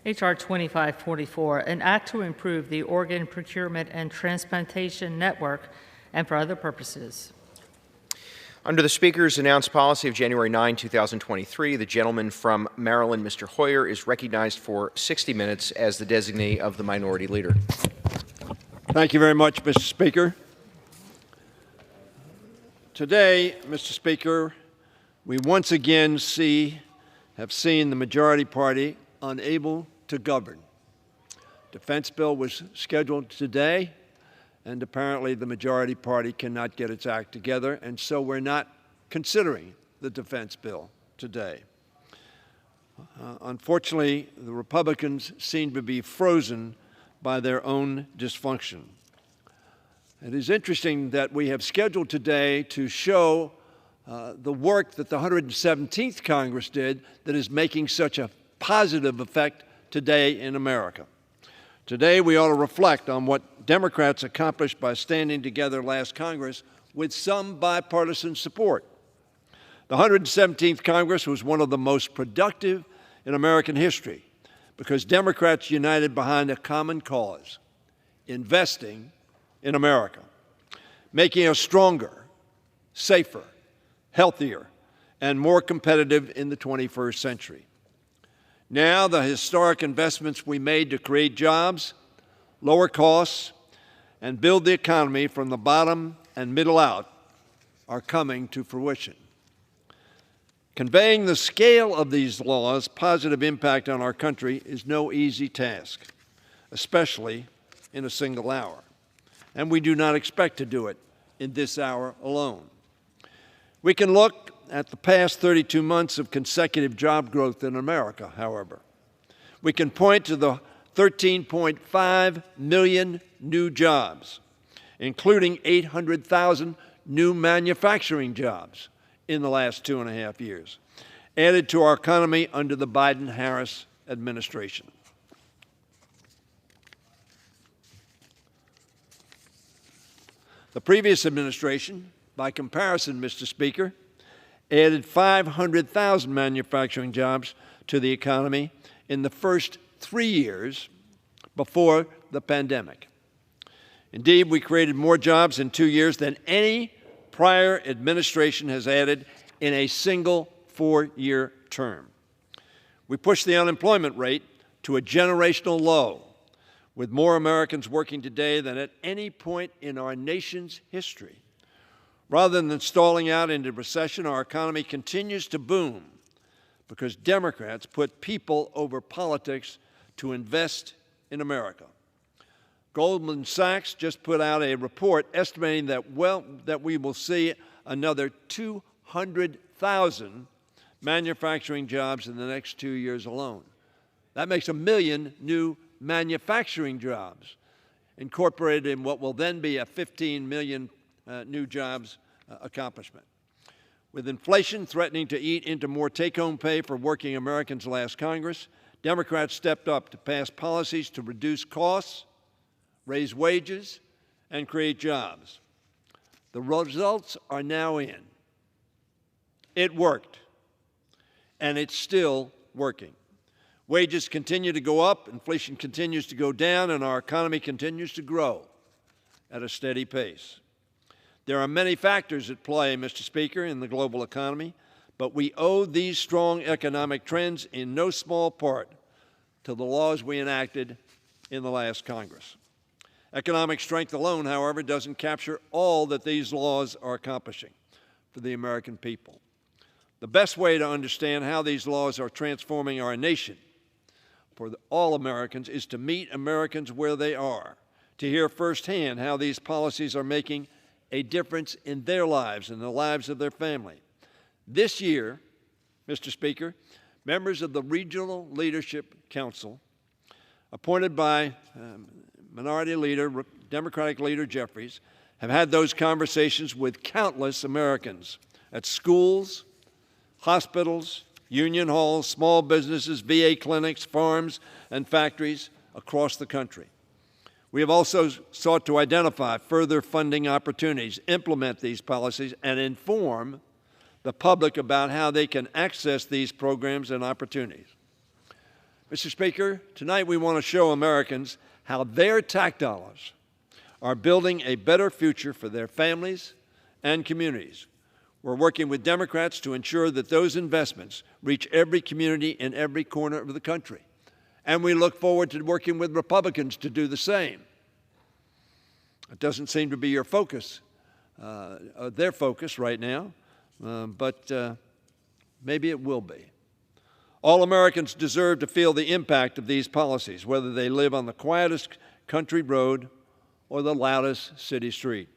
H.R. 2544, an act to improve the organ procurement and transplantation network and for other purposes. Under the Speaker's announced policy of January 9, 2023, the gentleman from Maryland, Mr. Hoyer, is recognized for 60 minutes as the designee of the Minority Leader. Thank you very much, Mr. Speaker. Today, Mr. Speaker, we once again have seen the majority party unable to govern. Defense bill was scheduled today, and apparently the majority party cannot get its act together, and so we're not considering the defense bill today. Unfortunately, the Republicans seem to be frozen by their own dysfunction. It is interesting that we have scheduled today to show the work that the 117th Congress did that is making such a positive effect today in America. Today, we ought to reflect on what Democrats accomplished by standing together last Congress with some bipartisan support. The 117th Congress was one of the most productive in American history because Democrats united behind a common cause, investing in America, making us stronger, safer, healthier, and more competitive in the 21st century. Now, the historic investments we made to create jobs, lower costs, and build the economy from the bottom and middle out are coming to fruition. Conveying the scale of these laws' positive impact on our country is no easy task, especially in a single hour. And we do not expect to do it in this hour alone. We can look at the past 32 months of consecutive job growth in America, however. We can point to the 13.5 million new jobs, including 800,000 new manufacturing jobs in the last 2.5 years, added to our economy under the Biden-Harris administration. The previous administration, by comparison, Mr. Speaker, added 500,000 manufacturing jobs to the economy in the first 3 years before the pandemic. Indeed, we created more jobs in 2 years than any prior administration has added in a single 4-year term. We pushed the unemployment rate to a generational low, with more Americans working today than at any point in our nation's history. Rather than stalling out into recession, our economy continues to boom because Democrats put people over politics to invest in America. Goldman Sachs just put out a report estimating that we will see another 200,000 manufacturing jobs in the next 2 years alone. That makes 1 million new manufacturing jobs incorporated in what will then be a 15 million new jobs accomplishment. With inflation threatening to eat into more take-home pay for working Americans last Congress, Democrats stepped up to pass policies to reduce costs, raise wages, and create jobs. The results are now in. It worked, and it's still working. Wages continue to go up, inflation continues to go down, and our economy continues to grow at a steady pace. There are many factors at play, Mr. Speaker, in the global economy, but we owe these strong economic trends in no small part to the laws we enacted in the last Congress. Economic strength alone, however, doesn't capture all that these laws are accomplishing for the American people. The best way to understand how these laws are transforming our nation for all Americans is to meet Americans where they are, to hear firsthand how these policies are making a difference in their lives and the lives of their family. This year, Mr. Speaker, members of the Regional Leadership Council, appointed by Minority Leader, Democratic Leader Jeffries, have had those conversations with countless Americans at schools, hospitals, union halls, small businesses, VA clinics, farms, and factories across the country. We have also sought to identify further funding opportunities, implement these policies, and inform the public about how they can access these programs and opportunities. Mr. Speaker, tonight we want to show Americans how their tax dollars are building a better future for their families and communities. We're working with Democrats to ensure that those investments reach every community in every corner of the country. And we look forward to working with Republicans to do the same. It doesn't seem to be your focus, their focus right now, but maybe it will be. All Americans deserve to feel the impact of these policies, whether they live on the quietest country road or the loudest city street.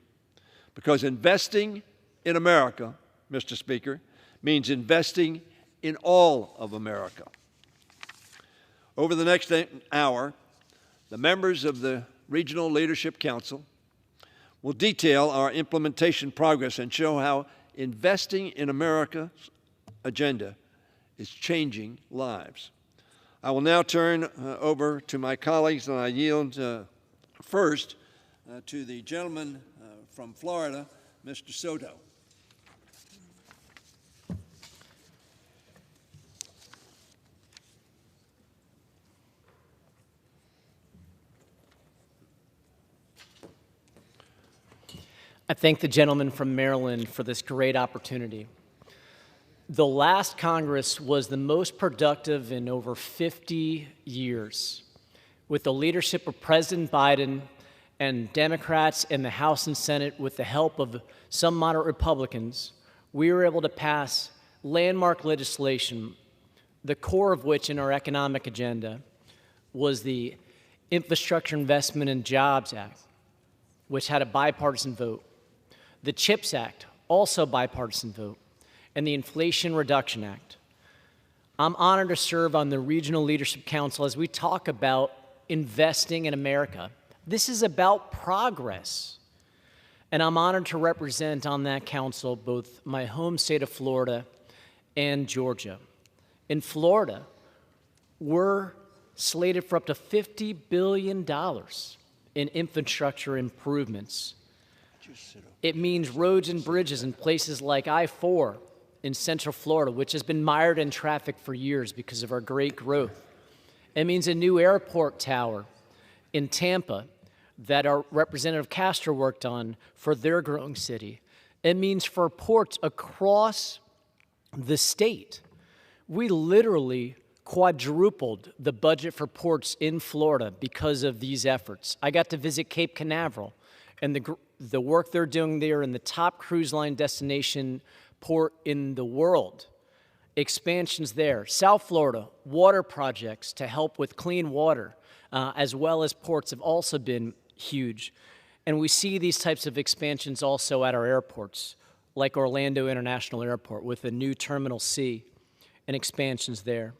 Because investing in America, Mr. Speaker, means investing in all of America. Over the next hour, the members of the Regional Leadership Council will detail our implementation progress and show how investing in America's agenda is changing lives. I will now turn over to my colleagues, and I yield first to the gentleman from Florida, Mr. Soto. I thank the gentleman from Maryland for this great opportunity. The last Congress was the most productive in over 50 years. With the leadership of President Biden and Democrats in the House and Senate with the help of some moderate Republicans, we were able to pass landmark legislation, the core of which in our economic agenda was the Infrastructure Investment and Jobs Act, which had a bipartisan vote. The CHIPS Act, also bipartisan vote, and the Inflation Reduction Act. I'm honored to serve on the Regional Leadership Council as we talk about investing in America. This is about progress. And I'm honored to represent on that council both my home state of Florida and Georgia. In Florida, we're slated for up to $50 billion in infrastructure improvements. It means roads and bridges in places like I-4 in Central Florida, which has been mired in traffic for years because of our great growth. It means a new airport tower in Tampa that our Representative Castro worked on for their growing city. It means for ports across the state. We literally quadrupled the budget for ports in Florida because of these efforts. I got to visit Cape Canaveral and the work they're doing there in the top cruise line destination port in the world. Expansions there. South Florida, water projects to help with clean water, as well as ports have also been huge. And we see these types of expansions also at our airports, like Orlando International Airport with a new Terminal C and expansions there.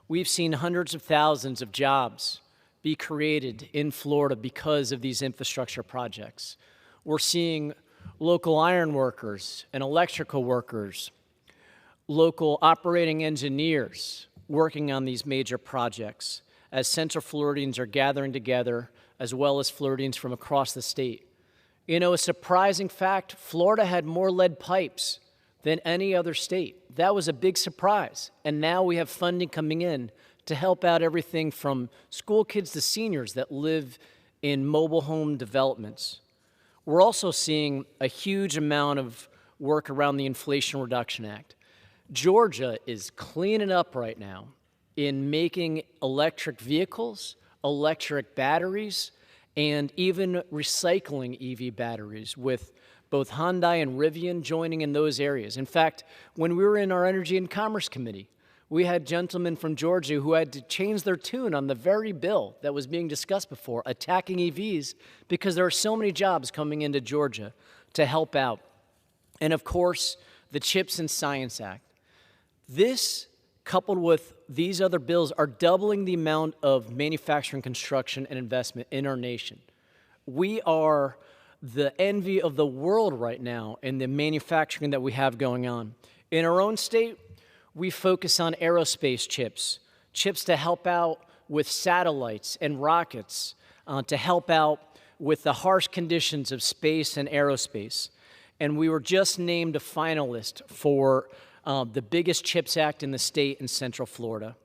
We've seen hundreds of thousands of jobs be created in Florida because of these infrastructure projects. We're seeing local iron workers and electrical workers, local operating engineers working on these major projects as Central Floridians are gathering together, as well as Floridians from across the state. You know, a surprising fact, Florida had more lead pipes than any other state. That was a big surprise. And now we have funding coming in to help out everything from school kids to seniors that live in mobile home developments. We're also seeing a huge amount of work around the Inflation Reduction Act. Georgia is cleaning up right now in making electric vehicles, electric batteries, and even recycling EV batteries with both Hyundai and Rivian joining in those areas. In fact, when we were in our Energy and Commerce Committee, we had gentlemen from Georgia who had to change their tune on the very bill that was being discussed before, attacking EVs, because there are so many jobs coming into Georgia to help out. And of course, the CHIPS and Science Act. This, coupled with these other bills, are doubling the amount of manufacturing, construction, and investment in our nation. We are the envy of the world right now in the manufacturing that we have going on. In our own state, we focus on aerospace chips, chips to help out with satellites and rockets, to help out with the harsh conditions of space and aerospace. And we were just named a finalist for the biggest CHIPS Act in the state in Central Florida.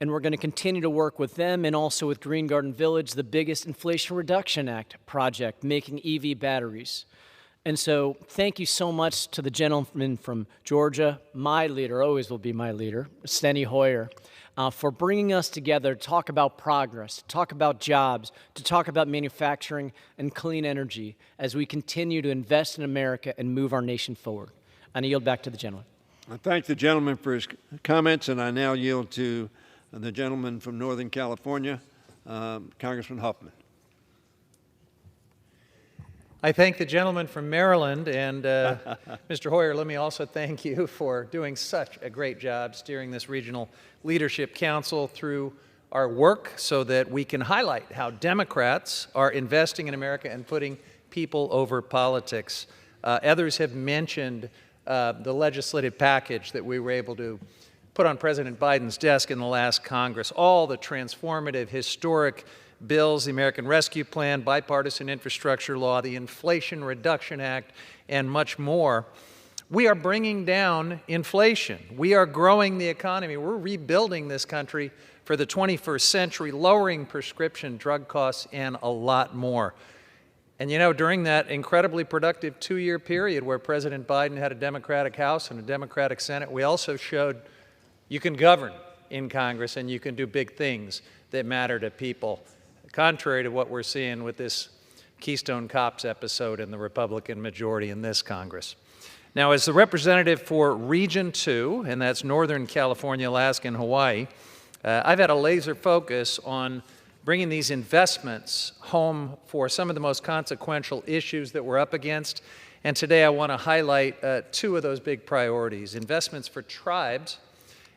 And we're going to continue to work with them and also with Green Garden Village, the biggest Inflation Reduction Act project, making EV batteries. And so thank you so much to the gentleman from Georgia, my leader, always will be my leader, Steny Hoyer, for bringing us together to talk about progress, to talk about jobs, to talk about manufacturing and clean energy as we continue to invest in America and move our nation forward. And I yield back to the gentleman. I thank the gentleman for his comments, and I now yield to the gentleman from Northern California, Congressman Huffman. I thank the gentleman from Maryland, and Mr. Hoyer, let me also thank you for doing such a great job steering this Regional Leadership Council through our work so that we can highlight how Democrats are investing in America and putting people over politics. Others have mentioned the legislative package that we were able to put on President Biden's desk in the last Congress, all the transformative, historic bills, the American Rescue Plan, bipartisan infrastructure law, the Inflation Reduction Act, and much more. We are bringing down inflation. We are growing the economy. We're rebuilding this country for the 21st century, lowering prescription drug costs, and a lot more. And you know, during that incredibly productive 2-year period where President Biden had a Democratic House and a Democratic Senate, we also showed you can govern in Congress and you can do big things that matter to people, contrary to what we're seeing with this Keystone Cops episode in the Republican majority in this Congress. Now, as the representative for Region 2, and that's Northern California, Alaska, and Hawaii, I've had a laser focus on bringing these investments home for some of the most consequential issues that we're up against. And today I want to highlight 2 of those big priorities: investments for tribes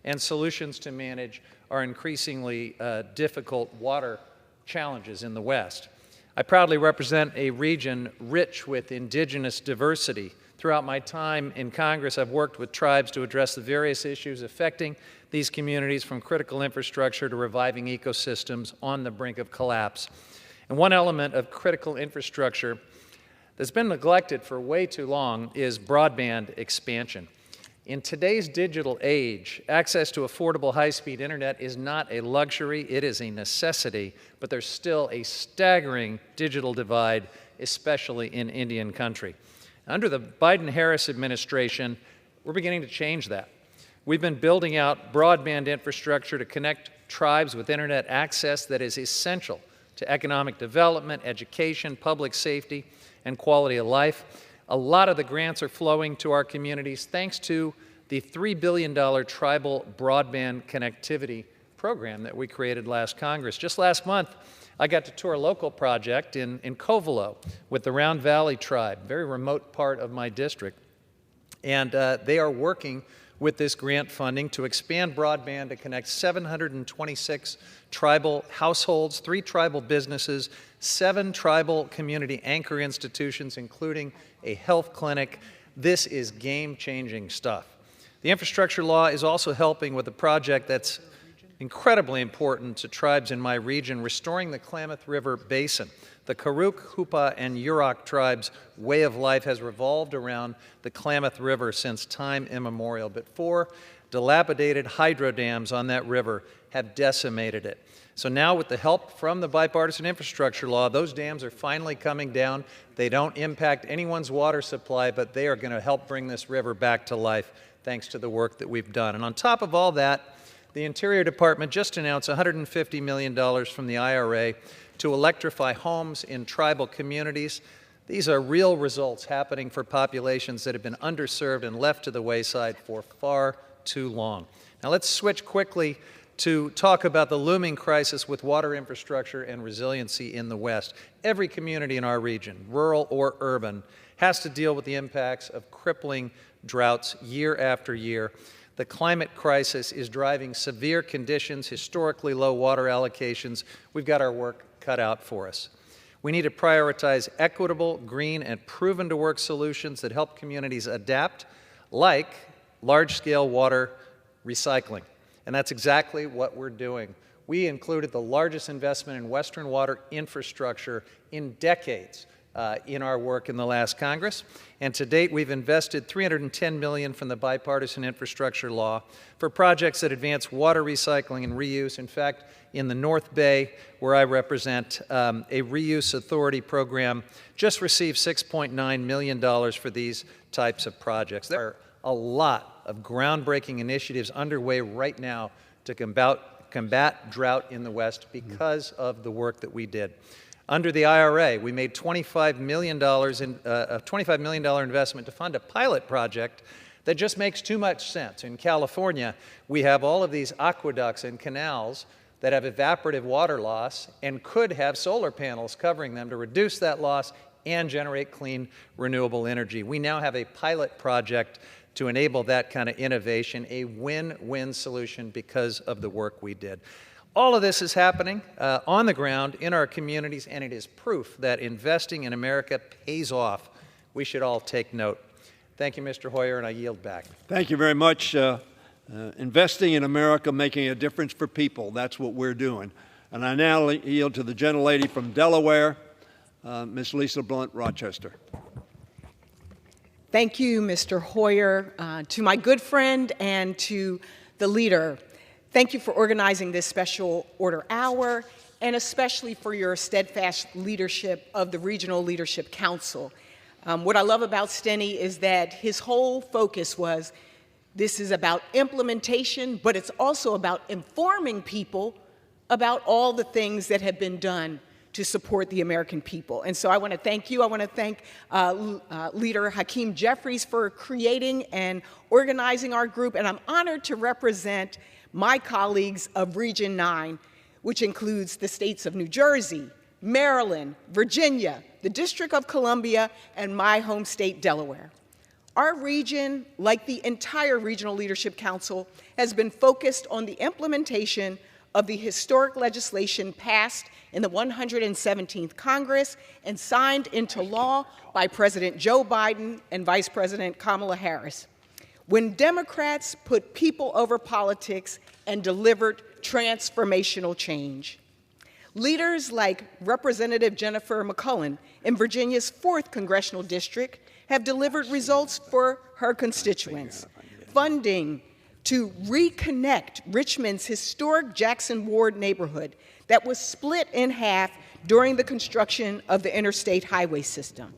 and solutions to manage our increasingly difficult water challenges in the West. I proudly represent a region rich with indigenous diversity. Throughout my time in Congress, I've worked with tribes to address the various issues affecting these communities, from critical infrastructure to reviving ecosystems on the brink of collapse. And one element of critical infrastructure that's been neglected for way too long is broadband expansion. In today's digital age, access to affordable high-speed internet is not a luxury, it is a necessity, but there's still a staggering digital divide, especially in Indian country. Under the Biden-Harris administration, we're beginning to change that. We've been building out broadband infrastructure to connect tribes with internet access that is essential to economic development, education, public safety, and quality of life. A lot of the grants are flowing to our communities thanks to the $3 billion tribal broadband connectivity program that we created last Congress. Just last month, I got to tour a local project in Covelo with the Round Valley tribe, very remote part of my district. And they are working with this grant funding to expand broadband to connect 726 tribal households, 3 tribal businesses, 7 tribal community anchor institutions, including a health clinic. This is game-changing stuff. The infrastructure law is also helping with a project that's incredibly important to tribes in my region, restoring the Klamath River Basin. The Karuk, Hupa, and Yurok tribes' way of life has revolved around the Klamath River since time immemorial, but 4 dilapidated hydro dams on that river have decimated it. So now, with the help from the bipartisan infrastructure law, those dams are finally coming down. They don't impact anyone's water supply, but they are going to help bring this river back to life thanks to the work that we've done. And on top of all that, the Interior Department just announced $150 million from the IRA to electrify homes in tribal communities. These are real results happening for populations that have been underserved and left to the wayside for far too long. Now let's switch quickly to talk about the looming crisis with water infrastructure and resiliency in the West. Every community in our region, rural or urban, has to deal with the impacts of crippling droughts year after year. The climate crisis is driving severe conditions, historically low water allocations. We've got our work cut out for us. We need to prioritize equitable, green, and proven-to-work solutions that help communities adapt, like large-scale water recycling. And that's exactly what we're doing. We included the largest investment in Western water infrastructure in decades in our work in the last Congress. And to date, we've invested $310 million from the bipartisan infrastructure law for projects that advance water recycling and reuse. In fact, in the North Bay, where I represent, a reuse authority program just received $6.9 million for these types of projects. There are a lot of groundbreaking initiatives underway right now to combat drought in the West because of the work that we did. Under the IRA, we made $25 million a $25 million investment to fund a pilot project that just makes too much sense. In California, we have all of these aqueducts and canals that have evaporative water loss and could have solar panels covering them to reduce that loss and generate clean, renewable energy. We now have a pilot project to enable that kind of innovation, a win-win solution because of the work we did. All of this is happening on the ground in our communities, and it is proof that investing in America pays off. We should all take note. Thank you, Mr. Hoyer, and I yield back. Thank you very much. Investing in America, making a difference for people, that's what we're doing. And I now yield to the gentlelady from Delaware, Ms. Lisa Blunt, Rochester. Thank you, Mr. Hoyer. To my good friend and to the leader, thank you for organizing this special order hour, and especially for your steadfast leadership of the Regional Leadership Council. What I love about Steny is that his whole focus was, this is about implementation, but it's also about informing people about all the things that have been done to support the American people. And so I want to thank you. I want to thank Leader Hakeem Jeffries for creating and organizing our group. And I'm honored to represent my colleagues of Region 9, which includes the states of New Jersey, Maryland, Virginia, the District of Columbia, and my home state, Delaware. Our region, like the entire Regional Leadership Council, has been focused on the implementation of the historic legislation passed in the 117th Congress and signed into law by President Joe Biden and Vice President Kamala Harris. When Democrats put people over politics and delivered transformational change. Leaders like Representative Jennifer McCullen in Virginia's 4th Congressional District have delivered results for her constituents. Funding to reconnect Richmond's historic Jackson Ward neighborhood that was split in half during the construction of the interstate highway system.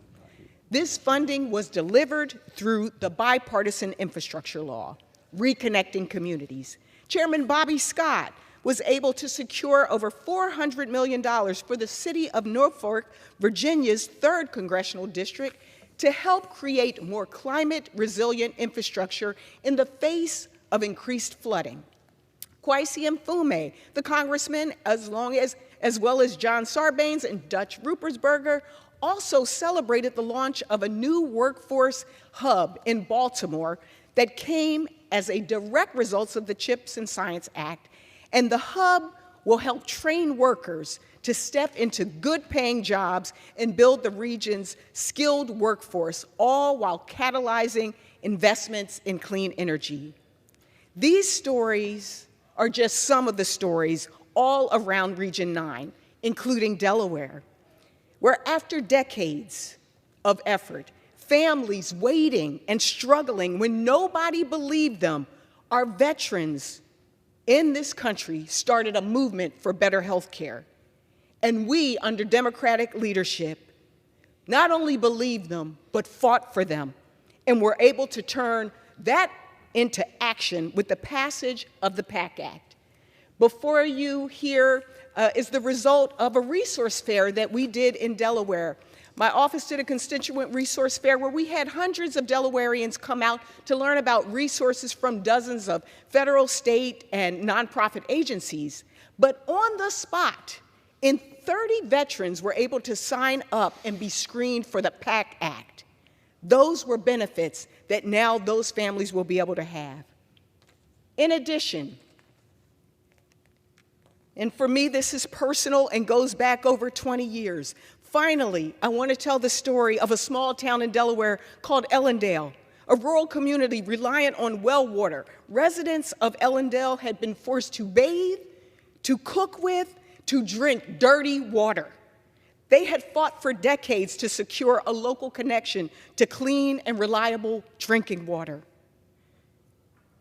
This funding was delivered through the bipartisan infrastructure law, reconnecting communities. Chairman Bobby Scott was able to secure over $400 million for the city of Norfolk, Virginia's 3rd Congressional District, to help create more climate-resilient infrastructure in the face of increased flooding. Kwesi Mfume, the congressman, as well as John Sarbanes and Dutch Ruppersberger, also celebrated the launch of a new workforce hub in Baltimore that came as a direct result of the CHIPS and Science Act. And the hub will help train workers to step into good-paying jobs and build the region's skilled workforce, all while catalyzing investments in clean energy. These stories are just some of the stories all around Region 9, including Delaware, where after decades of effort, families waiting and struggling when nobody believed them, our veterans in this country started a movement for better health care. And we, under Democratic leadership, not only believed them, but fought for them, and were able to turn that into action with the passage of the PACT Act. Before you here is the result of a resource fair that we did in Delaware. My office did a constituent resource fair where we had hundreds of Delawareans come out to learn about resources from dozens of federal, state, and nonprofit agencies. But on the spot, 30 veterans were able to sign up and be screened for the PACT Act. Those were benefits that now those families will be able to have. In addition, and for me this is personal and goes back over 20 years, finally, I want to tell the story of a small town in Delaware called Ellendale, a rural community reliant on well water. Residents of Ellendale had been forced to bathe, to cook with, to drink dirty water. They had fought for decades to secure a local connection to clean and reliable drinking water.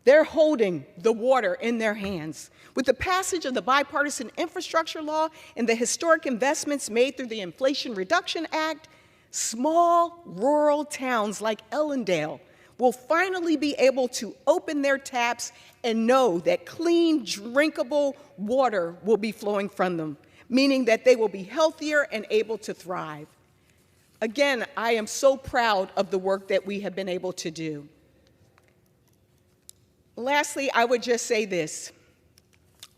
They're holding the water in their hands. With the passage of the bipartisan infrastructure law and the historic investments made through the Inflation Reduction Act, small rural towns like Ellendale will finally be able to open their taps and know that clean, drinkable water will be flowing from them, meaning that they will be healthier and able to thrive. Again, I am so proud of the work that we have been able to do. Lastly, I would just say this.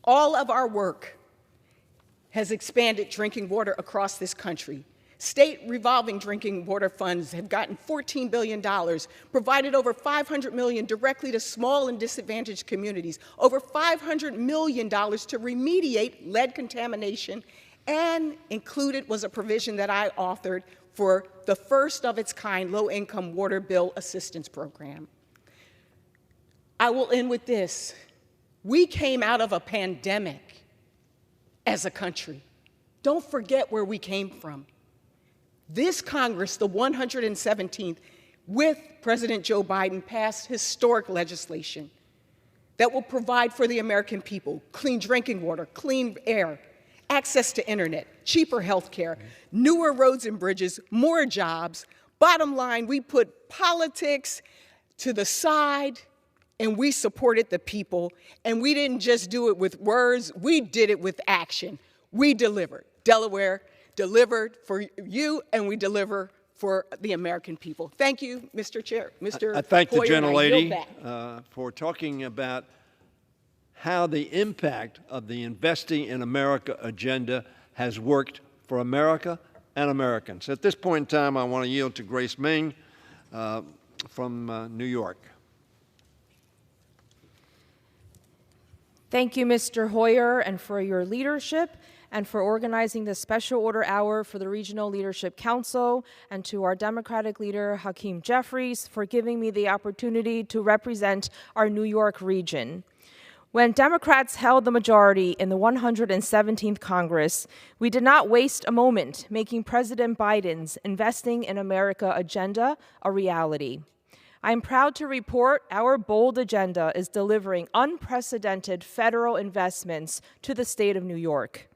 All of our work has expanded drinking water across this country. State revolving drinking water funds have gotten $14 billion, provided over $500 million directly to small and disadvantaged communities, over $500 million to remediate lead contamination, and included was a provision that I authored for the first of its kind low-income water bill assistance program. I will end with this. We came out of a pandemic as a country. Don't forget where we came from. This Congress, the 117th, with President Joe Biden, passed historic legislation that will provide for the American people clean drinking water, clean air, access to internet, cheaper health care, newer roads and bridges, more jobs. Bottom line, we put politics to the side and we supported the people, and we didn't just do it with words, we did it with action. We delivered. Delaware delivered for you, and we deliver for the American people. Thank you, Mr. Chair. Mr. I thank the Hoyer, gentlelady for talking about how the impact of the Investing in America agenda has worked for America and Americans. At this point in time, I want to yield to Grace Ming from New York. Thank you, Mr. Hoyer, and for your leadership, and for organizing this special order hour for the Regional Leadership Council, and to our Democratic leader, Hakeem Jeffries, for giving me the opportunity to represent our New York region. When Democrats held the majority in the 117th Congress, we did not waste a moment making President Biden's Investing in America agenda a reality. I am proud to report our bold agenda is delivering unprecedented federal investments to the state of New York.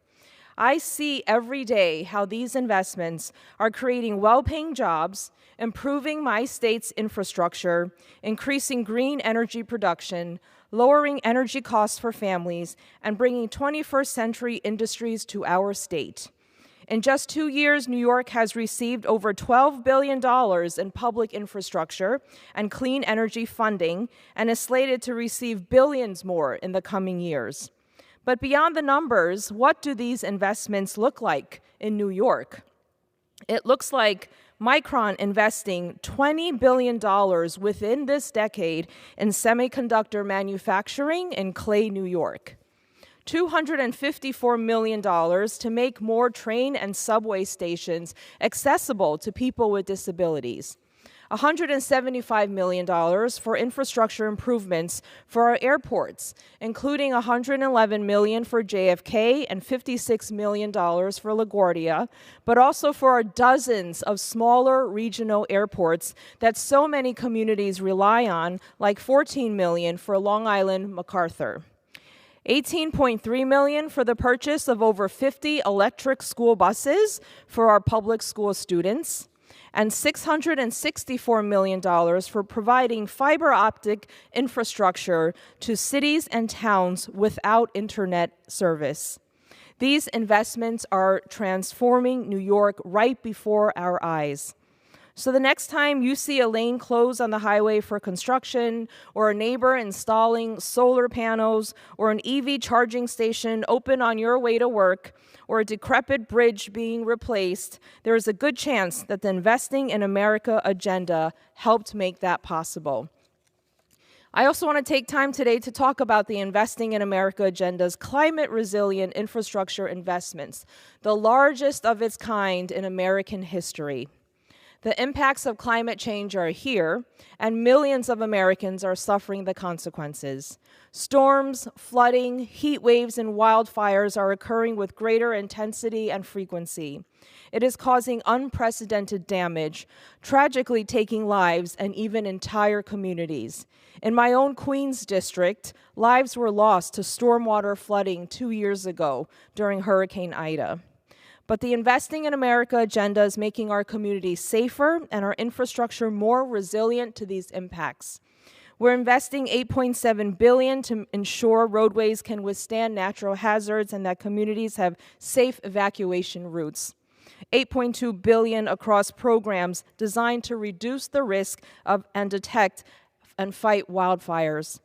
I see every day how these investments are creating well-paying jobs, improving my state's infrastructure, increasing green energy production, lowering energy costs for families, and bringing 21st century industries to our state. In just 2 years, New York has received over $12 billion in public infrastructure and clean energy funding, and is slated to receive billions more in the coming years. But beyond the numbers, what do these investments look like in New York? It looks like Micron investing $20 billion within this decade in semiconductor manufacturing in Clay, New York. $254 million to make more train and subway stations accessible to people with disabilities. $175 million for infrastructure improvements for our airports, including $111 million for JFK and $56 million for LaGuardia, but also for our dozens of smaller regional airports that so many communities rely on, like $14 million for Long Island MacArthur. $18.3 million for the purchase of over 50 electric school buses for our public school students, and $664 million for providing fiber optic infrastructure to cities and towns without internet service. These investments are transforming New York right before our eyes. So the next time you see a lane closed on the highway for construction, or a neighbor installing solar panels, or an EV charging station open on your way to work, or a decrepit bridge being replaced, there is a good chance that the Investing in America agenda helped make that possible. I also want to take time today to talk about the Investing in America agenda's climate-resilient infrastructure investments, the largest of its kind in American history. The impacts of climate change are here, and millions of Americans are suffering the consequences. Storms, flooding, heat waves, and wildfires are occurring with greater intensity and frequency. It is causing unprecedented damage, tragically taking lives and even entire communities. In my own Queens district, lives were lost to stormwater flooding 2 years ago during Hurricane Ida. But the Investing in America agenda is making our communities safer and our infrastructure more resilient to these impacts. We're investing $8.7 billion to ensure roadways can withstand natural hazards and that communities have safe evacuation routes. $8.2 billion across programs designed to reduce the risk of and detect and fight wildfires.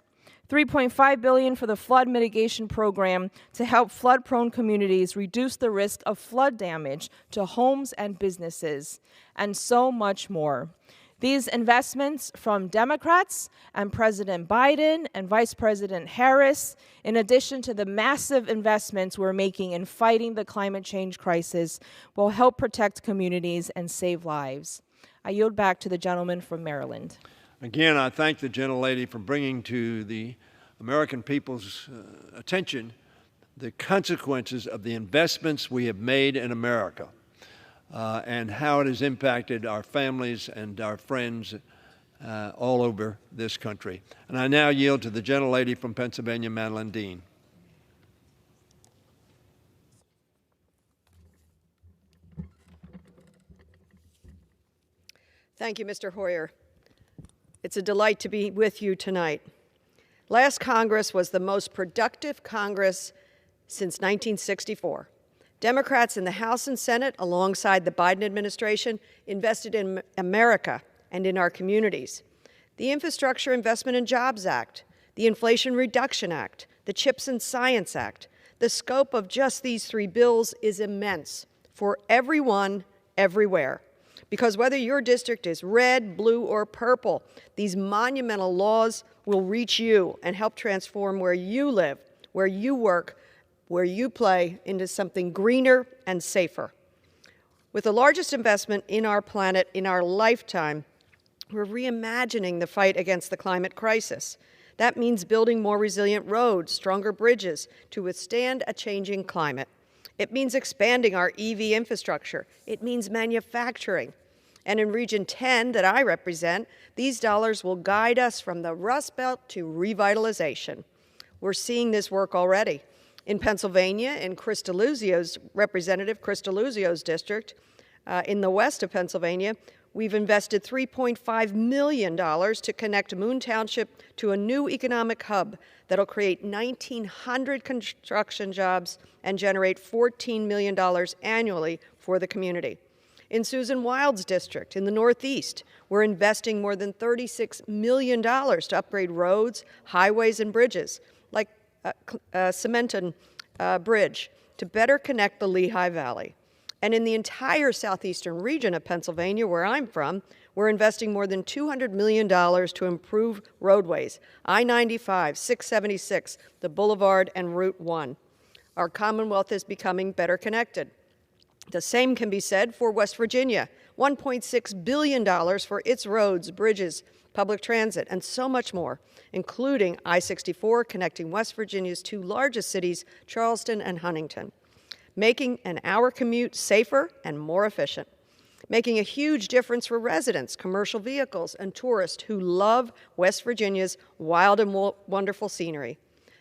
$3.5 billion for the flood mitigation program to help flood-prone communities reduce the risk of flood damage to homes and businesses, and so much more. These investments from Democrats and President Biden and Vice President Harris, in addition to the massive investments we're making in fighting the climate change crisis, will help protect communities and save lives. I yield back to the gentleman from Maryland. Again, I thank the gentlelady for bringing to the American people's attention the consequences of the investments we have made in America and how it has impacted our families and our friends all over this country. And I now yield to the gentlelady from Pennsylvania, Madeline Dean. Thank you, Mr. Hoyer. It's a delight to be with you tonight. Last Congress was the most productive Congress since 1964. Democrats in the House and Senate, alongside the Biden administration, invested in America and in our communities. The Infrastructure Investment and Jobs Act, the Inflation Reduction Act, the CHIPS and Science Act. The scope of just these three bills is immense for everyone, everywhere. Because whether your district is red, blue, or purple, these monumental laws will reach you and help transform where you live, where you work, where you play into something greener and safer. With the largest investment in our planet in our lifetime, we're reimagining the fight against the climate crisis. That means building more resilient roads, stronger bridges to withstand a changing climate. It means expanding our EV infrastructure. It means manufacturing. And in Region 10 that I represent, these dollars will guide us from the Rust Belt to revitalization. We're seeing this work already. In Pennsylvania, in Representative Cristaluzio's district, in the west of Pennsylvania, we've invested $3.5 million to connect Moon Township to a new economic hub that'll create 1,900 construction jobs and generate $14 million annually for the community. In Susan Wild's district, in the Northeast, we're investing more than $36 million to upgrade roads, highways, and bridges, like Cementon Bridge, to better connect the Lehigh Valley. And in the entire southeastern region of Pennsylvania, where I'm from, we're investing more than $200 million to improve roadways, I-95, 676, the Boulevard, and Route 1. Our Commonwealth is becoming better connected. The same can be said for West Virginia, $1.6 billion for its roads, bridges, public transit, and so much more, including I-64 connecting West Virginia's two largest cities, Charleston and Huntington, making an hour commute safer and more efficient, making a huge difference for residents, commercial vehicles, and tourists who love West Virginia's wild and wonderful scenery.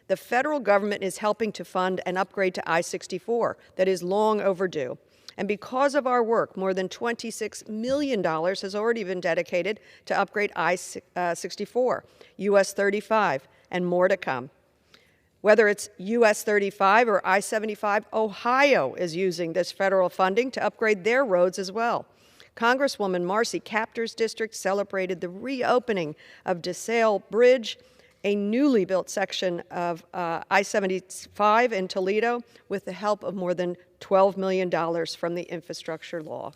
The federal government is helping to fund an upgrade to I-64 that is long overdue. And because of our work, more than $26 million has already been dedicated to upgrade I-64, US 35, and more to come. Whether it's US 35 or I-75, Ohio is using this federal funding to upgrade their roads as well. Congresswoman Marcy Kaptur's district celebrated the reopening of DeSalle Bridge, a newly built section of I-75 in Toledo, with the help of more than $12 million from the infrastructure law.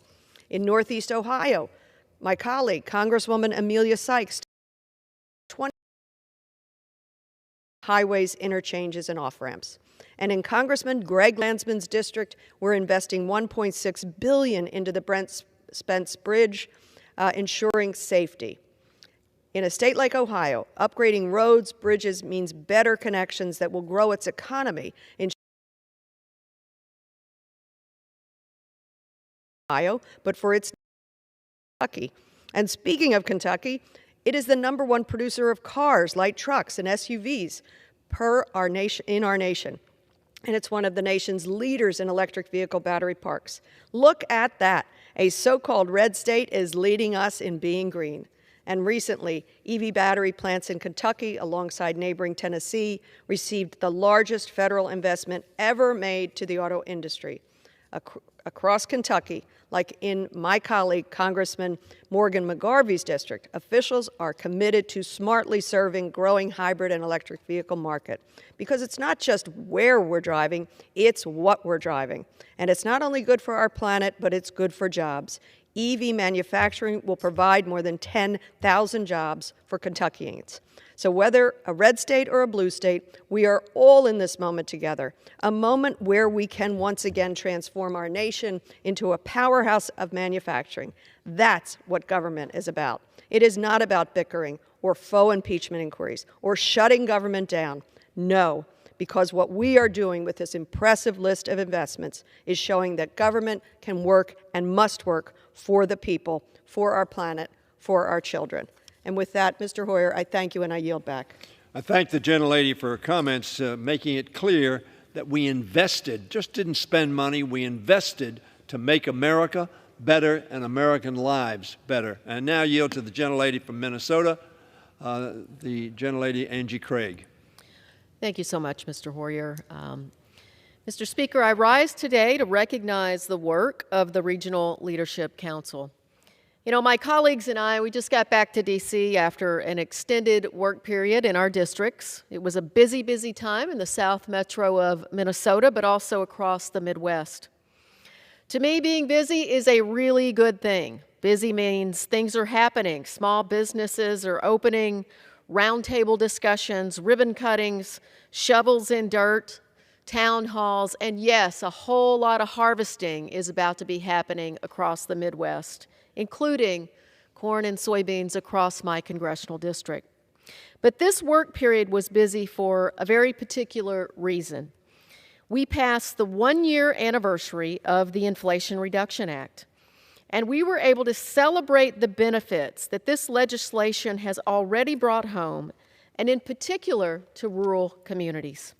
In Northeast Ohio, my colleague, Congresswoman Amelia Sykes, 20 highways, interchanges, and off-ramps. And in Congressman Greg Landsman's district, we're investing $1.6 billion into the Brent Spence Bridge, ensuring safety. In a state like Ohio, upgrading roads, bridges means better connections that will grow its economy in Ohio, but for its Kentucky. And speaking of Kentucky, it is the #1 producer of cars, light trucks, and SUVs in our nation. And it's one of the nation's leaders in electric vehicle battery parks. Look at that. A so-called red state is leading us in being green. And recently, EV battery plants in Kentucky, alongside neighboring Tennessee, received the largest federal investment ever made to the auto industry. Across Kentucky, like in my colleague Congressman Morgan McGarvey's district, officials are committed to smartly serving growing hybrid and electric vehicle market. Because it's not just where we're driving, it's what we're driving. And it's not only good for our planet, but it's good for jobs. EV manufacturing will provide more than 10,000 jobs for Kentuckians. So whether a red state or a blue state, we are all in this moment together, a moment where we can once again transform our nation into a powerhouse of manufacturing. That's what government is about. It is not about bickering or faux impeachment inquiries or shutting government down. No, because what we are doing with this impressive list of investments is showing that government can work and must work for the people, for our planet, for our children. And with that, Mr. Hoyer, I thank you and I yield back. I thank the gentlelady for her comments, making it clear that we invested, just didn't spend money, we invested to make America better and American lives better. And now yield to the gentlelady from Minnesota, the gentlelady Angie Craig. Thank you so much, Mr. Hoyer. Mr. Speaker, I rise today to recognize the work of the Regional Leadership Council. You know, my colleagues and I, we just got back to D.C. after an extended work period in our districts. It was a busy, busy time in the South Metro of Minnesota, but also across the Midwest. To me, being busy is a really good thing. Busy means things are happening. Small businesses are opening, roundtable discussions, ribbon cuttings, shovels in dirt, town halls, and yes, a whole lot of harvesting is about to be happening across the Midwest, including corn and soybeans across my congressional district. But this work period was busy for a very particular reason. We passed the 1-year anniversary of the Inflation Reduction Act, and we were able to celebrate the benefits that this legislation has already brought home, and in particular to rural communities.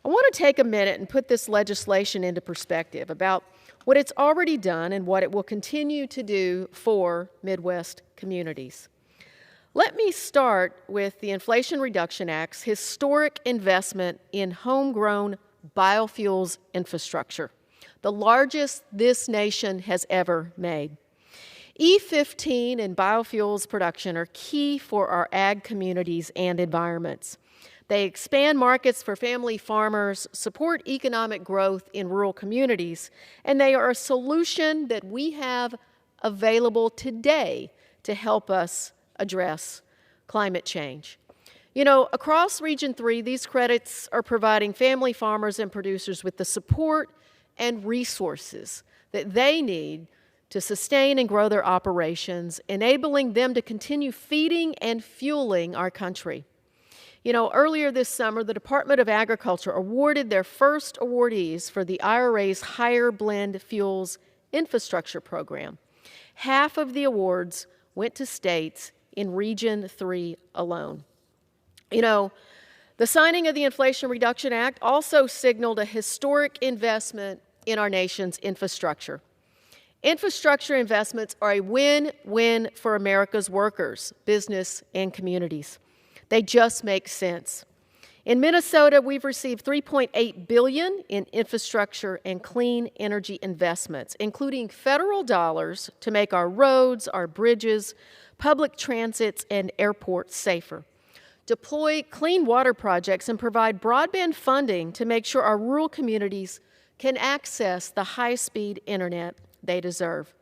I want to take a minute and put this legislation into perspective about what it's already done and what it will continue to do for Midwest communities. Let me start with the Inflation Reduction Act's historic investment in homegrown biofuels infrastructure, the largest this nation has ever made. E15 and biofuels production are key for our ag communities and environments. They expand markets for family farmers, support economic growth in rural communities, and they are a solution that we have available today to help us address climate change. You know, across Region 3, these credits are providing family farmers and producers with the support and resources that they need to sustain and grow their operations, enabling them to continue feeding and fueling our country. You know, earlier this summer, the Department of Agriculture awarded their first awardees for the IRA's Higher Blend Fuels Infrastructure Program. Half of the awards went to states in Region 3 alone. You know, the signing of the Inflation Reduction Act also signaled a historic investment in our nation's infrastructure. Infrastructure investments are a win-win for America's workers, business, and communities. They just make sense. In Minnesota, we've received $3.8 billion in infrastructure and clean energy investments, including federal dollars to make our roads, our bridges, public transits, and airports safer, deploy clean water projects, and provide broadband funding to make sure our rural communities can access the high-speed internet they deserve.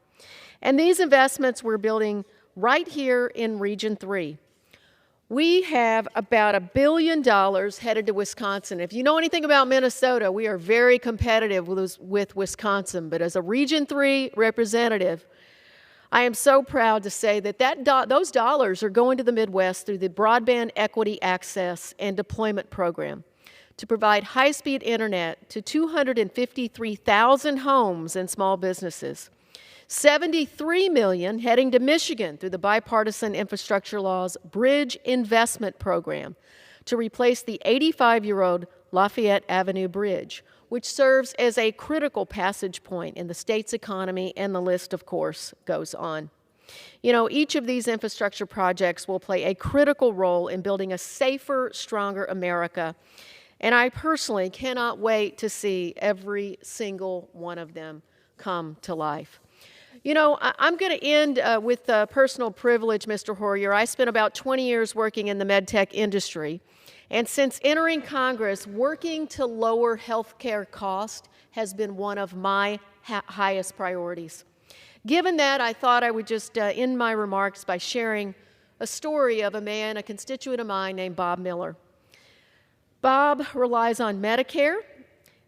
And these investments we're building right here in Region 3. We have about $1 billion headed to Wisconsin. If you know anything about Minnesota, we are very competitive with Wisconsin. But as a Region 3 representative, I am so proud to say that, those dollars are going to the Midwest through the Broadband Equity Access and Deployment Program to provide high-speed internet to 253,000 homes and small businesses. $73 million heading to Michigan through the Bipartisan Infrastructure Law's Bridge Investment Program to replace the 85-year-old Lafayette Avenue Bridge, which serves as a critical passage point in the state's economy, and the list, of course, goes on. You know, each of these infrastructure projects will play a critical role in building a safer, stronger America, and I personally cannot wait to see every single one of them come to life. You know, I'm going to end with personal privilege, Mr. Hoyer. I spent about 20 years working in the medtech industry, and since entering Congress, working to lower health care costs has been one of my highest priorities. Given that, I thought I would just end my remarks by sharing a story of a man, a constituent of mine named Bob Miller. Bob relies on Medicare,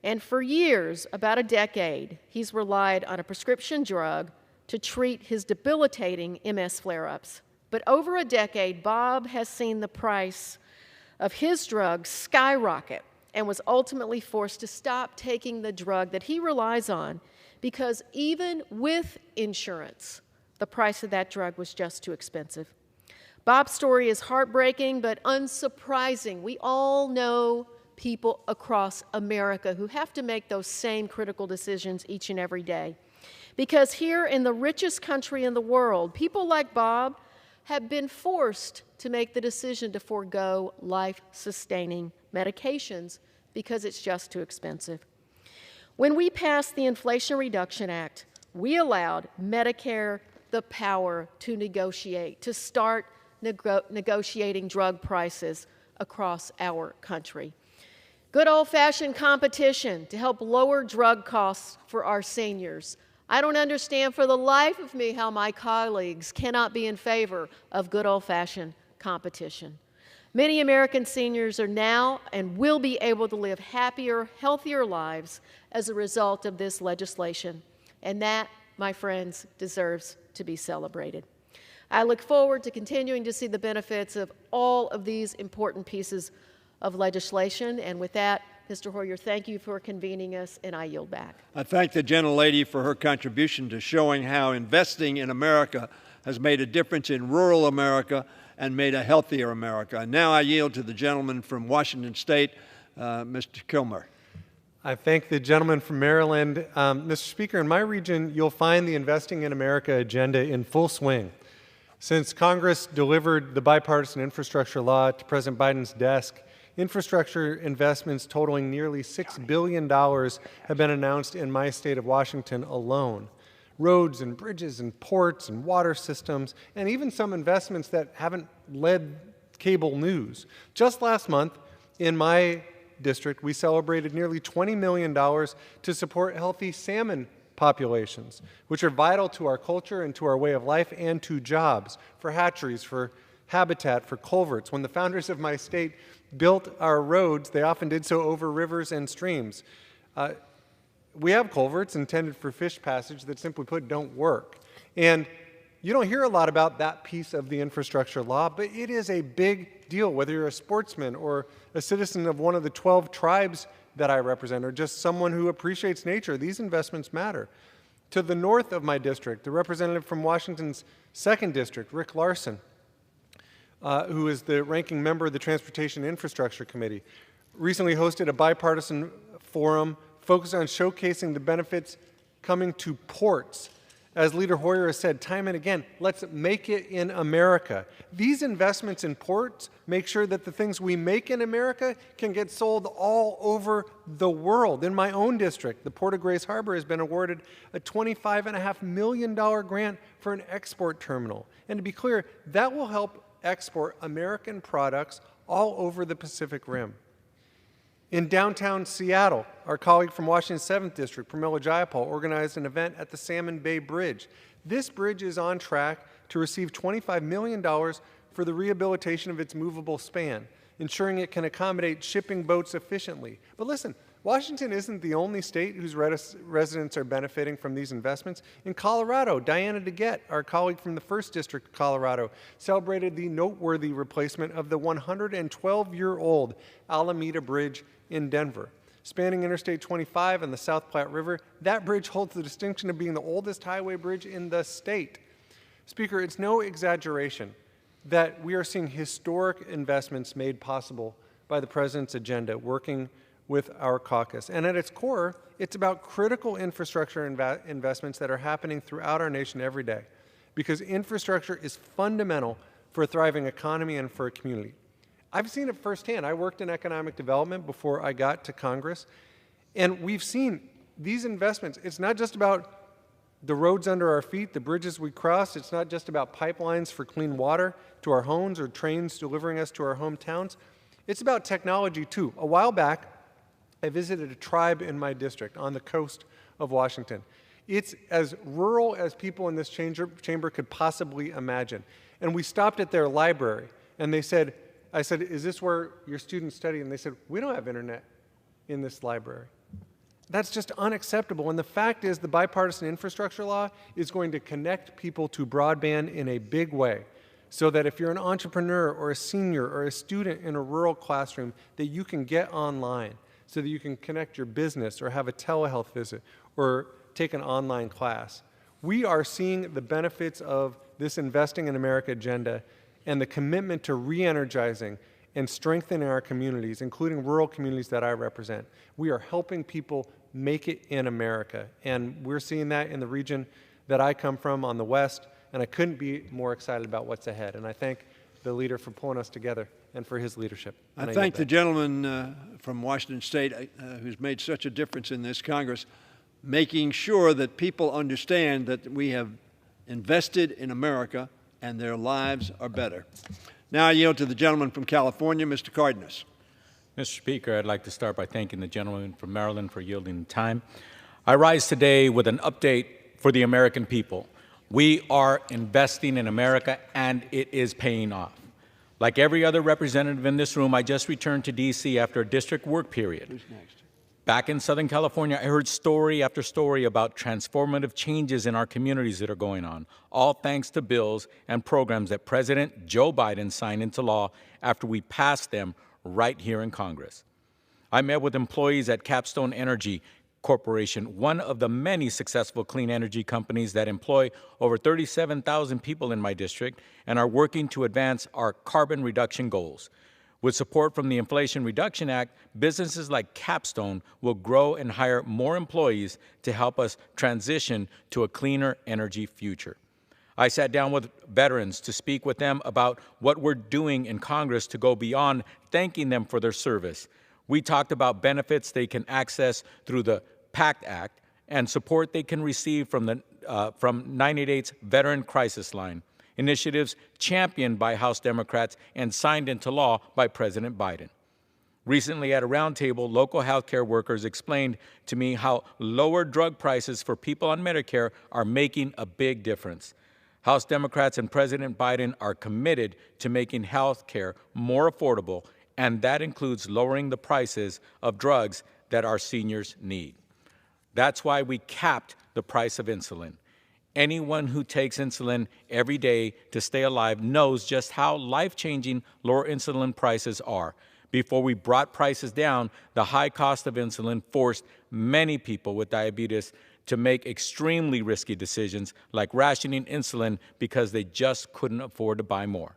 and for years, about a decade, he's relied on a prescription drug to treat his debilitating MS flare-ups. But over a decade, Bob has seen the price of his drug skyrocket and was ultimately forced to stop taking the drug that he relies on because even with insurance, the price of that drug was just too expensive. Bob's story is heartbreaking but unsurprising. We all know people across America who have to make those same critical decisions each and every day. Because here in the richest country in the world, people like Bob have been forced to make the decision to forego life-sustaining medications because it's just too expensive. When we passed the Inflation Reduction Act, we allowed Medicare the power to negotiate, to start negotiating drug prices across our country. Good old-fashioned competition to help lower drug costs for our seniors. I don't understand for the life of me how my colleagues cannot be in favor of good old-fashioned competition. Many American seniors are now and will be able to live happier, healthier lives as a result of this legislation. And that, my friends, deserves to be celebrated. I look forward to continuing to see the benefits of all of these important pieces of legislation. And with that, Mr. Hoyer, thank you for convening us, and I yield back. I thank the gentlelady for her contribution to showing how investing in America has made a difference in rural America and made a healthier America. And now I yield to the gentleman from Washington State, Mr. Kilmer. I thank the gentleman from Maryland. Mr. Speaker, in my region, you'll find the Investing in America agenda in full swing. Since Congress delivered the bipartisan infrastructure law to President Biden's desk, infrastructure investments totaling nearly $6 billion have been announced in my state of Washington alone. Roads and bridges and ports and water systems, and even some investments that haven't led cable news. Just last month, in my district, we celebrated nearly $20 million to support healthy salmon populations, which are vital to our culture and to our way of life and to jobs, for hatcheries, for habitat, for culverts. When the founders of my state built our roads, they often did so over rivers and streams. We have culverts intended for fish passage that, simply put, don't work. And you don't hear a lot about that piece of the infrastructure law, but it is a big deal, whether you're a sportsman or a citizen of one of the 12 tribes that I represent, or just someone who appreciates nature. These investments matter. To the north of my district, the representative from Washington's 2nd District, Rick Larson, who is the ranking member of the Transportation Infrastructure Committee, recently hosted a bipartisan forum focused on showcasing the benefits coming to ports. As Leader Hoyer has said time and again, let's make it in America. These investments in ports make sure that the things we make in America can get sold all over the world. In my own district, the Port of Grays Harbor has been awarded a $25.5 million grant for an export terminal. And to be clear, that will help export American products all over the Pacific Rim. In downtown Seattle, our colleague from Washington's 7th District, Pramila Jayapal, organized an event at the Salmon Bay Bridge. This bridge is on track to receive $25 million for the rehabilitation of its movable span, ensuring it can accommodate shipping boats efficiently. But listen, Washington isn't the only state whose residents are benefiting from these investments. In Colorado, Diana DeGette, our colleague from the 1st District of Colorado, celebrated the noteworthy replacement of the 112-year-old Alameda Bridge in Denver. Spanning Interstate 25 and the South Platte River, that bridge holds the distinction of being the oldest highway bridge in the state. Speaker, it's no exaggeration that we are seeing historic investments made possible by the President's agenda, working with our caucus. And at its core, it's about critical infrastructure investments that are happening throughout our nation every day, because infrastructure is fundamental for a thriving economy and for a community. I've seen it firsthand. I worked in economic development before I got to Congress, and we've seen these investments. It's not just about the roads under our feet, the bridges we cross. It's not just about pipelines for clean water to our homes or trains delivering us to our hometowns. It's about technology, too. A while back, I visited a tribe in my district on the coast of Washington. It's as rural as people in this chamber could possibly imagine. And we stopped at their library, and I said, is this where your students study? And they said, we don't have internet in this library. That's just unacceptable. And the fact is, the bipartisan infrastructure law is going to connect people to broadband in a big way, so that if you're an entrepreneur or a senior or a student in a rural classroom, that you can get online, so that you can connect your business or have a telehealth visit or take an online class. We are seeing the benefits of this Investing in America agenda and the commitment to re-energizing and strengthening our communities, including rural communities that I represent. We are helping people make it in America, and we're seeing that in the region that I come from on the West, and I couldn't be more excited about what's ahead. And I thank the leader for pulling us together and for his leadership. I thank the gentleman from Washington State who's made such a difference in this Congress, making sure that people understand that we have invested in America and their lives are better. Now I yield to the gentleman from California, Mr. Cardenas. Mr. Speaker, I'd like to start by thanking the gentleman from Maryland for yielding time. I rise today with an update for the American people. We are investing in America, and it is paying off. Like every other representative in this room, I just returned to D.C. after a district work period. Who's next? Back in Southern California, I heard story after story about transformative changes in our communities that are going on, all thanks to bills and programs that President Joe Biden signed into law after we passed them right here in Congress. I met with employees at Capstone Energy Corporation, one of the many successful clean energy companies that employ over 37,000 people in my district and are working to advance our carbon reduction goals. With support from the Inflation Reduction Act, businesses like Capstone will grow and hire more employees to help us transition to a cleaner energy future. I sat down with veterans to speak with them about what we're doing in Congress to go beyond thanking them for their service. We talked about benefits they can access through the PACT Act and support they can receive from 988's Veteran Crisis Line, initiatives championed by House Democrats and signed into law by President Biden. Recently at a roundtable, local healthcare workers explained to me how lower drug prices for people on Medicare are making a big difference. House Democrats and President Biden are committed to making health care more affordable, and that includes lowering the prices of drugs that our seniors need. That's why we capped the price of insulin. Anyone who takes insulin every day to stay alive knows just how life-changing lower insulin prices are. Before we brought prices down, the high cost of insulin forced many people with diabetes to make extremely risky decisions like rationing insulin because they just couldn't afford to buy more.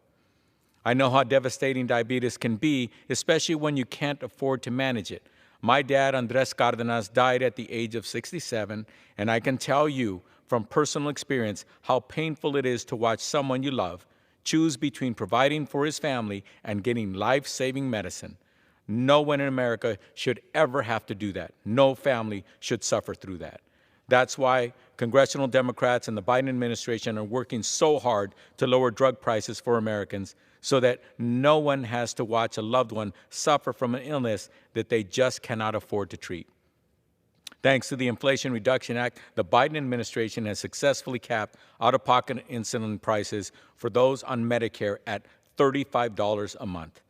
I know how devastating diabetes can be, especially when you can't afford to manage it. My dad, Andres Cardenas, died at the age of 67, and I can tell you from personal experience how painful it is to watch someone you love choose between providing for his family and getting life-saving medicine. No one in America should ever have to do that. No family should suffer through that. That's why congressional Democrats and the Biden administration are working so hard to lower drug prices for Americans so that no one has to watch a loved one suffer from an illness that they just cannot afford to treat. Thanks to the Inflation Reduction Act, the Biden administration has successfully capped out-of-pocket insulin prices for those on Medicare at $35 a month.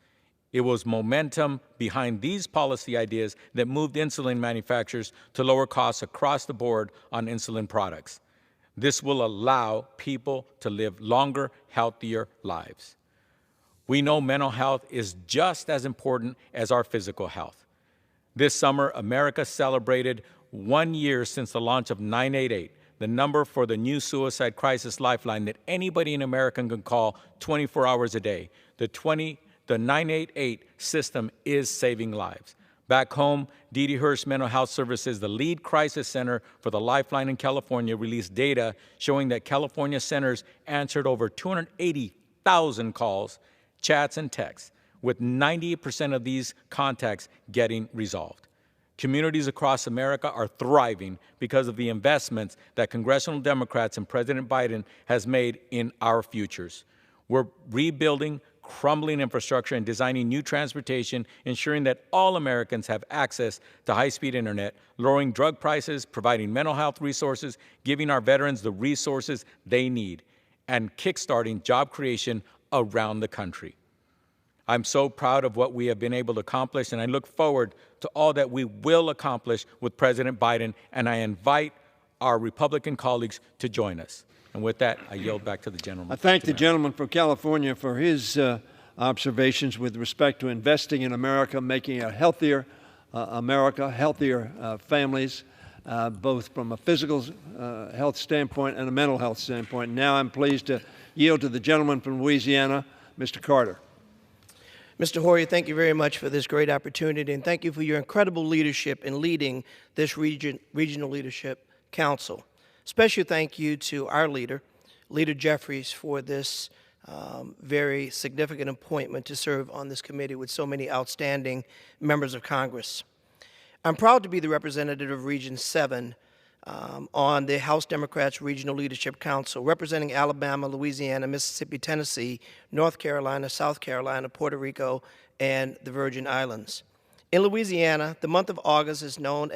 It was momentum behind these policy ideas that moved insulin manufacturers to lower costs across the board on insulin products. This will allow people to live longer, healthier lives. We know mental health is just as important as our physical health. This summer, America celebrated 1 year since the launch of 988, the number for the new suicide crisis lifeline that anybody in America can call 24 hours a day. The 988 system is saving lives. Back home, D.D. Hurst Mental Health Services, the lead crisis center for the Lifeline in California, released data showing that California centers answered over 280,000 calls, chats, and texts, with 98% of these contacts getting resolved. Communities across America are thriving because of the investments that congressional Democrats and President Biden has made in our futures. We're rebuilding crumbling infrastructure and designing new transportation, ensuring that all Americans have access to high-speed internet, lowering drug prices, providing mental health resources, giving our veterans the resources they need, and kickstarting job creation around the country. I'm so proud of what we have been able to accomplish, and I look forward to all that we will accomplish with President Biden, and I invite our Republican colleagues to join us. And with that, I yield back to the gentleman. I thank the gentleman from California for his observations with respect to investing in America, making a healthier America, healthier families, both from a physical health standpoint and a mental health standpoint. Now I'm pleased to yield to the gentleman from Louisiana, Mr. Carter. Mr. Hoyer, thank you very much for this great opportunity, and thank you for your incredible leadership in leading this Regional Leadership Council. Special thank you to our leader, Leader Jeffries, for this very significant appointment to serve on this committee with so many outstanding members of Congress. I'm proud to be the representative of Region 7 on the House Democrats Regional Leadership Council, representing Alabama, Louisiana, Mississippi, Tennessee, North Carolina, South Carolina, Puerto Rico, and the Virgin Islands. In Louisiana, the month of August is known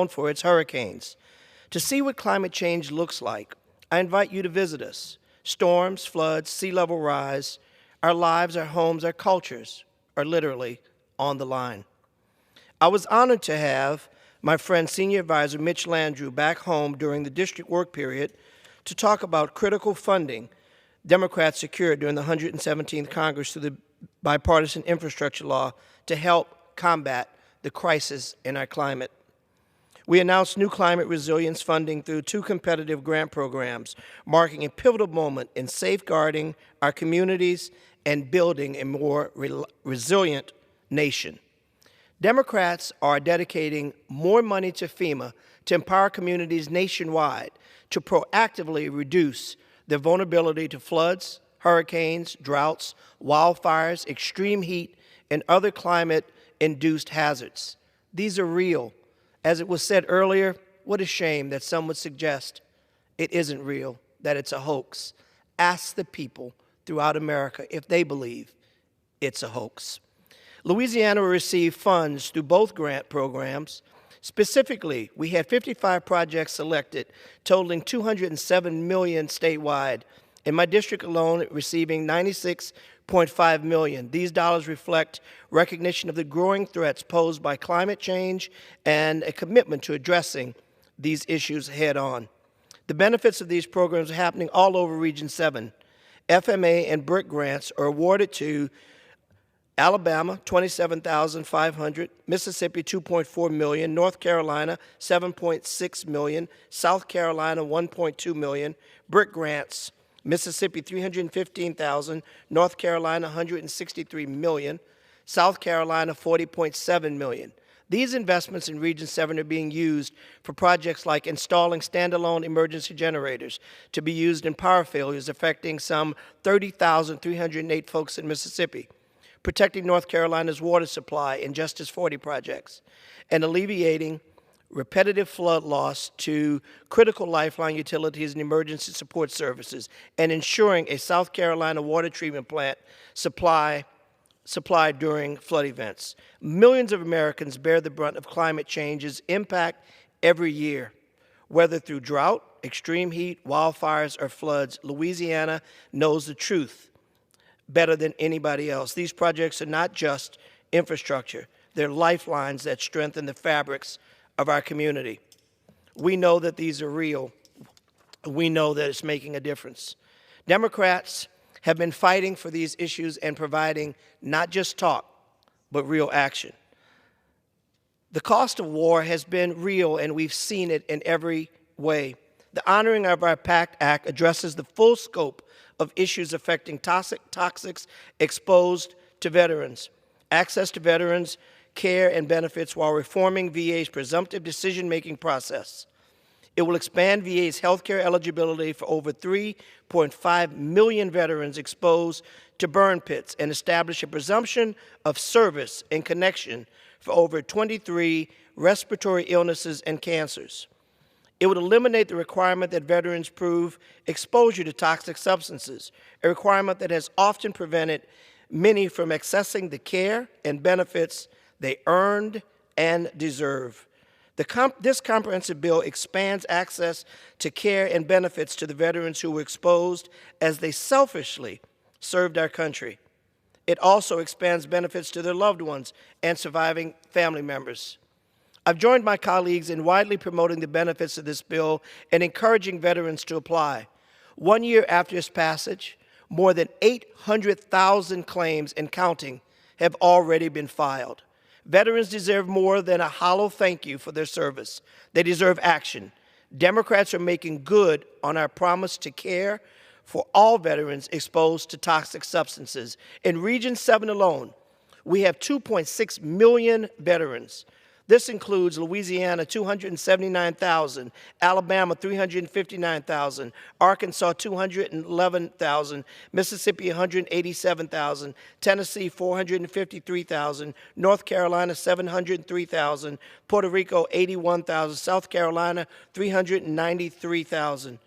for its hurricanes. To see what climate change looks like, I invite you to visit us. Storms, floods, sea level rise, our lives, our homes, our cultures are literally on the line. I was honored to have my friend, Senior Advisor Mitch Landrieu, back home during the district work period to talk about critical funding Democrats secured during the 117th Congress through the bipartisan infrastructure law to help combat the crisis in our climate. We announced new climate resilience funding through 2 competitive grant programs, marking a pivotal moment in safeguarding our communities and building a more resilient nation. Democrats are dedicating more money to FEMA to empower communities nationwide to proactively reduce their vulnerability to floods, hurricanes, droughts, wildfires, extreme heat, and other climate-induced hazards. These are real. As it was said earlier, what a shame that some would suggest it isn't real, that it's a hoax. Ask the people throughout America if they believe it's a hoax. Louisiana will receive funds through both grant programs. Specifically, we had 55 projects selected, totaling $207 million statewide. In my district alone, receiving $96.5 million. These dollars reflect recognition of the growing threats posed by climate change and a commitment to addressing these issues head on. The benefits of these programs are happening all over Region 7. FMA and BRIC grants are awarded to Alabama, $27,500, Mississippi, $2.4 million, North Carolina, $7.6 million, South Carolina, $1.2 million, BRIC grants, Mississippi, $315,000, North Carolina, $163 million, South Carolina, $40.7 million. These investments in Region 7 are being used for projects like installing standalone emergency generators to be used in power failures affecting some 30,308 folks in Mississippi, protecting North Carolina's water supply in Justice 40 projects, and alleviating repetitive flood loss to critical lifeline utilities and emergency support services, and ensuring a South Carolina water treatment plant supply during flood events. Millions of Americans bear the brunt of climate change's impact every year. Whether through drought, extreme heat, wildfires, or floods, Louisiana knows the truth better than anybody else. These projects are not just infrastructure. They're lifelines that strengthen the fabrics of our community. We know that these are real. We know that it's making a difference. Democrats have been fighting for these issues and providing not just talk, but real action. The cost of war has been real, and we've seen it in every way. The honoring of our PACT Act addresses the full scope of issues affecting toxics exposed to veterans, access to veterans care and benefits while reforming VA's presumptive decision-making process. It will expand VA's healthcare eligibility for over 3.5 million veterans exposed to burn pits and establish a presumption of service and connection for over 23 respiratory illnesses and cancers. It would eliminate the requirement that veterans prove exposure to toxic substances, a requirement that has often prevented many from accessing the care and benefits they earned and deserve. This comprehensive bill expands access to care and benefits to the veterans who were exposed as they selfishly served our country. It also expands benefits to their loved ones and surviving family members. I've joined my colleagues in widely promoting the benefits of this bill and encouraging veterans to apply. 1 year after its passage, more than 800,000 claims and counting have already been filed. Veterans deserve more than a hollow thank you for their service. They deserve action. Democrats are making good on our promise to care for all veterans exposed to toxic substances. In Region 7 alone, we have 2.6 million veterans. This includes Louisiana, 279,000, Alabama, 359,000, Arkansas, 211,000, Mississippi, 187,000, Tennessee, 453,000, North Carolina, 703,000, Puerto Rico, 81,000, South Carolina, 393,000.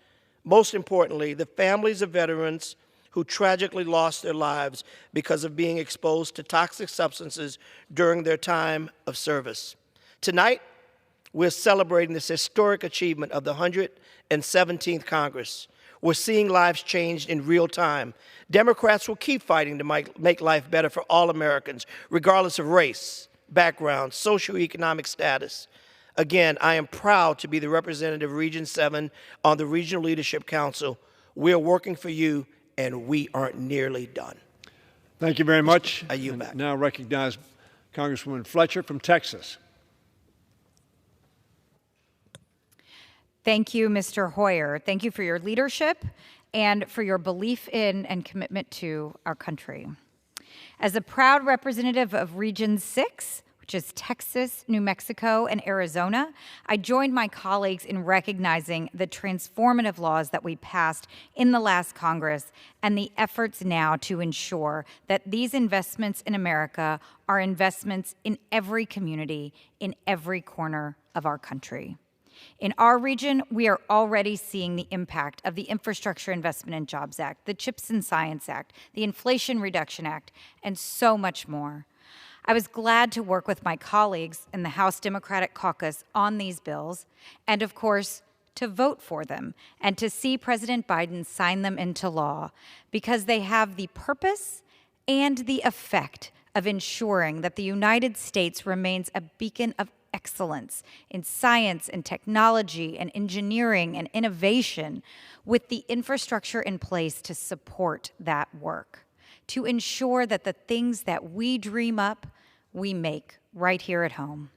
Most importantly, the families of veterans who tragically lost their lives because of being exposed to toxic substances during their time of service. Tonight, we're celebrating this historic achievement of the 117th Congress. We're seeing lives changed in real time. Democrats will keep fighting to make life better for all Americans, regardless of race, background, socioeconomic status. Again, I am proud to be the representative of Region 7 on the Regional Leadership Council. We are working for you, and we aren't nearly done. Thank you very much. I yield back. Now recognize Congresswoman Fletcher from Texas. Thank you, Mr. Hoyer. Thank you for your leadership and for your belief in and commitment to our country. As a proud representative of Region 6, which is Texas, New Mexico, and Arizona, I joined my colleagues in recognizing the transformative laws that we passed in the last Congress and the efforts now to ensure that these investments in America are investments in every community, in every corner of our country. In our region, we are already seeing the impact of the Infrastructure Investment and Jobs Act, the CHIPS and Science Act, the Inflation Reduction Act, and so much more. I was glad to work with my colleagues in the House Democratic Caucus on these bills, and of course, to vote for them and to see President Biden sign them into law, because they have the purpose and the effect of ensuring that the United States remains a beacon of excellence in science and technology and engineering and innovation, with the infrastructure in place to support that work, to ensure that the things that we dream up, we make right here at home.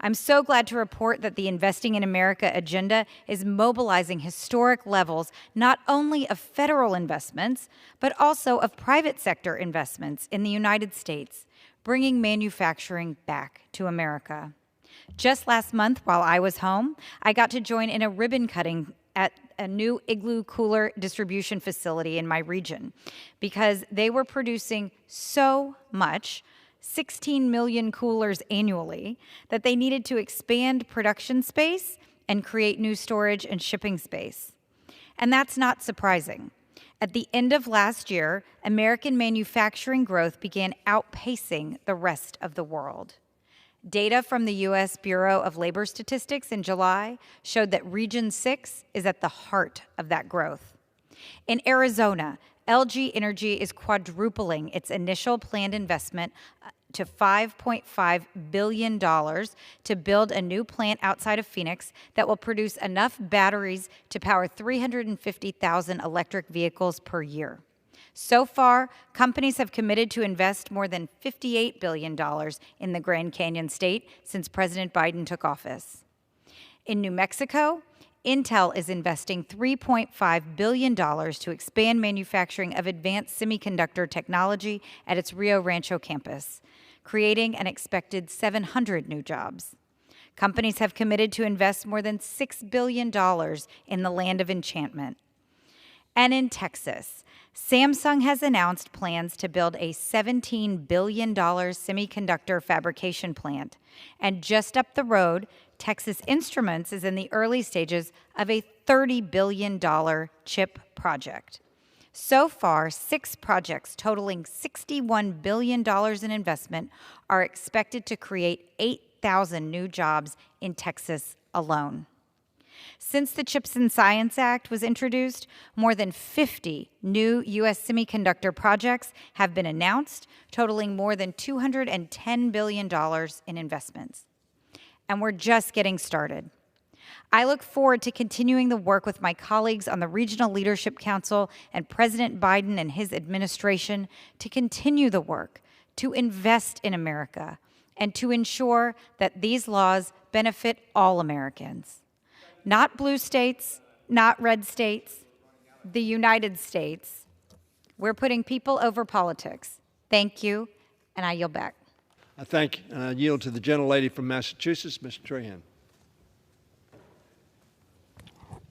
I'm so glad to report that the Investing in America agenda is mobilizing historic levels not only of federal investments, but also of private sector investments in the United States, bringing manufacturing back to America. Just last month, while I was home, I got to join in a ribbon cutting at a new igloo cooler distribution facility in my region, because they were producing so much, 16 million coolers annually, that they needed to expand production space and create new storage and shipping space. And that's not surprising. At the end of last year, American manufacturing growth began outpacing the rest of the world. Data from the U.S. Bureau of Labor Statistics in July showed that Region 6 is at the heart of that growth. In Arizona, LG Energy is quadrupling its initial planned investment to $5.5 billion to build a new plant outside of Phoenix that will produce enough batteries to power 350,000 electric vehicles per year. So far, companies have committed to invest more than $58 billion in the Grand Canyon state since President Biden took office. In New Mexico, Intel is investing $3.5 billion to expand manufacturing of advanced semiconductor technology at its Rio Rancho campus, creating an expected 700 new jobs. Companies have committed to invest more than $6 billion in the land of enchantment. And in Texas, Samsung has announced plans to build a $17 billion semiconductor fabrication plant. And just up the road, Texas Instruments is in the early stages of a $30 billion chip project. So far, 6 projects totaling $61 billion in investment are expected to create 8,000 new jobs in Texas alone. Since the CHIPS and Science Act was introduced, more than 50 new U.S. semiconductor projects have been announced, totaling more than $210 billion in investments. And we're just getting started. I look forward to continuing the work with my colleagues on the Regional Leadership Council and President Biden and his administration to continue the work, to invest in America, and to ensure that these laws benefit all Americans. Not blue states, not red states, the United States. We're putting people over politics. Thank you, and I yield back. I yield to the gentlelady from Massachusetts, Ms. Trahan. Well,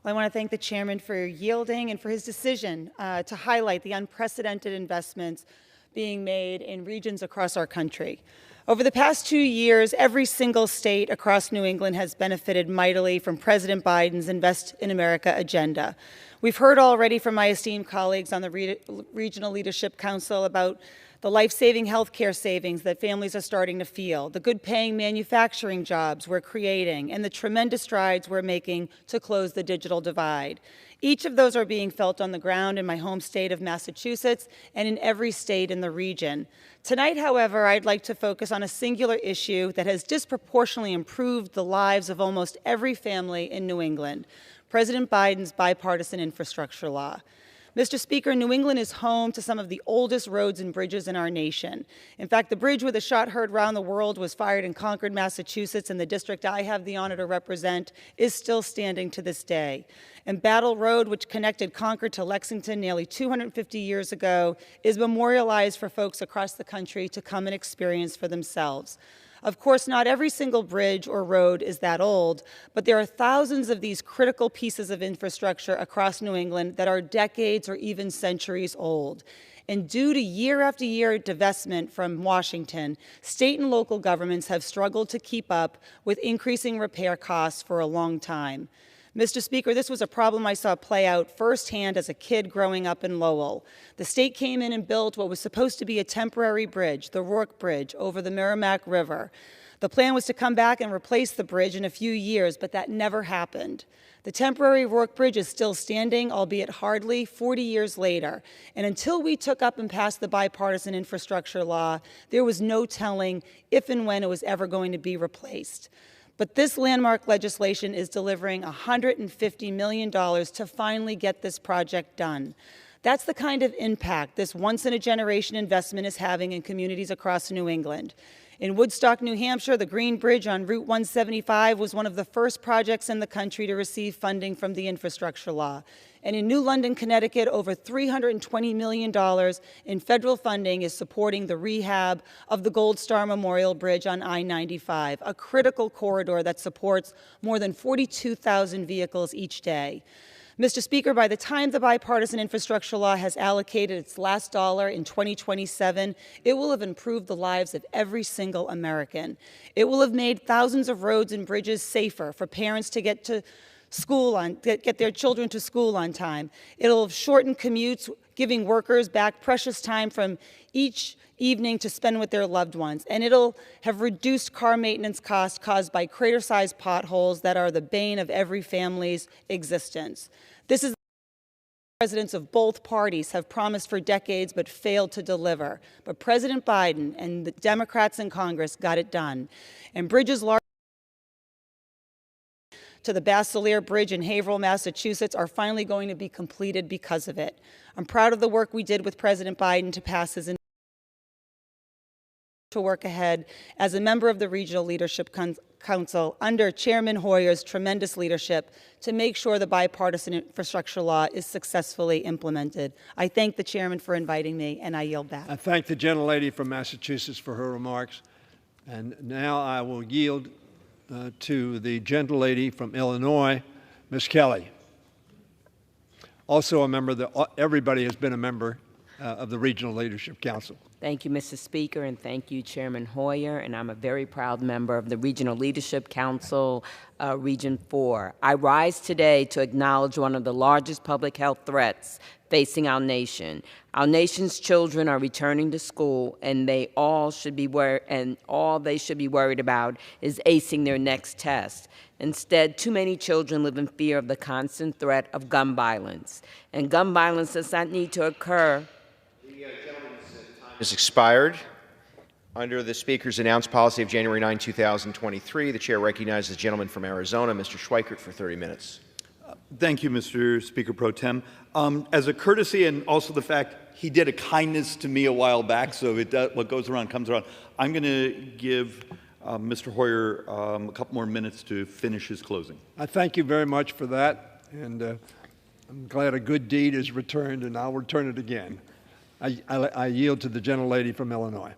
I want to thank the chairman for yielding and for his decision to highlight the unprecedented investments being made in regions across our country. Over the past 2 years, every single state across New England has benefited mightily from President Biden's Invest in America agenda. We've heard already from my esteemed colleagues on the Regional Leadership Council about the life-saving health care savings that families are starting to feel, the good-paying manufacturing jobs we're creating, and the tremendous strides we're making to close the digital divide. Each of those are being felt on the ground in my home state of Massachusetts and in every state in the region. Tonight, however, I'd like to focus on a singular issue that has disproportionately improved the lives of almost every family in New England: President Biden's bipartisan infrastructure law. Mr. Speaker, New England is home to some of the oldest roads and bridges in our nation. In fact, the bridge where the shot heard round the world was fired in Concord, Massachusetts, and the district I have the honor to represent is still standing to this day. And Battle Road, which connected Concord to Lexington nearly 250 years ago, is memorialized for folks across the country to come and experience for themselves. Of course, not every single bridge or road is that old, but there are thousands of these critical pieces of infrastructure across New England that are decades or even centuries old. And due to year after year divestment from Washington, state and local governments have struggled to keep up with increasing repair costs for a long time. Mr. Speaker, this was a problem I saw play out firsthand as a kid growing up in Lowell. The state came in and built what was supposed to be a temporary bridge, the Rourke Bridge, over the Merrimack River. The plan was to come back and replace the bridge in a few years, but that never happened. The temporary Rourke Bridge is still standing, albeit hardly, 40 years later. And until we took up and passed the bipartisan infrastructure law, there was no telling if and when it was ever going to be replaced. But this landmark legislation is delivering $150 million to finally get this project done. That's the kind of impact this once-in-a-generation investment is having in communities across New England. In Woodstock, New Hampshire, the Green Bridge on Route 175 was one of the first projects in the country to receive funding from the infrastructure law. And in New London, Connecticut, over $320 million in federal funding is supporting the rehab of the Gold Star Memorial Bridge on I-95, a critical corridor that supports more than 42,000 vehicles each day. Mr. Speaker, by the time the bipartisan infrastructure law has allocated its last dollar in 2027, it will have improved the lives of every single American. It will have made thousands of roads and bridges safer for parents to get their children to school on time. It'll have shortened commutes, giving workers back precious time from each evening to spend with their loved ones. And it'll have reduced car maintenance costs caused by crater-sized potholes that are the bane of every family's existence. This is Presidents of both parties have promised for decades but failed to deliver. But President Biden and the Democrats in Congress got it done. And bridges large to the Basileir Bridge in Haverhill, Massachusetts, are finally going to be completed because of it. I'm proud of the work we did with President Biden to pass his to work ahead as a member of the Regional Leadership Council under Chairman Hoyer's tremendous leadership to make sure the bipartisan infrastructure law is successfully implemented. I thank the chairman for inviting me, and I yield back. I thank the gentlelady from Massachusetts for her remarks. And now I will yield to the gentlelady from Illinois, Ms. Kelly. Also a member that everybody has been a member of the Regional Leadership Council. Thank you, Mr. Speaker, and thank you, Chairman Hoyer, and I'm a very proud member of the Regional Leadership Council, Region 4. I rise today to acknowledge one of the largest public health threats facing our nation. Our nation's children are returning to school, and all they should be worried about is acing their next test. Instead, too many children live in fear of the constant threat of gun violence, and gun violence does not need to occur. Has expired. Under the Speaker's announced policy of January 9, 2023, the Chair recognizes the gentleman from Arizona, Mr. Schweikert, for 30 minutes. Thank you, Mr. Speaker Pro Tem. As a courtesy and also the fact he did a kindness to me a while back, so what goes around comes around, I'm going to give Mr. Hoyer a couple more minutes to finish his closing. I thank you very much for that, and I'm glad a good deed is returned, and I'll return it again. I yield to the gentlelady from Illinois.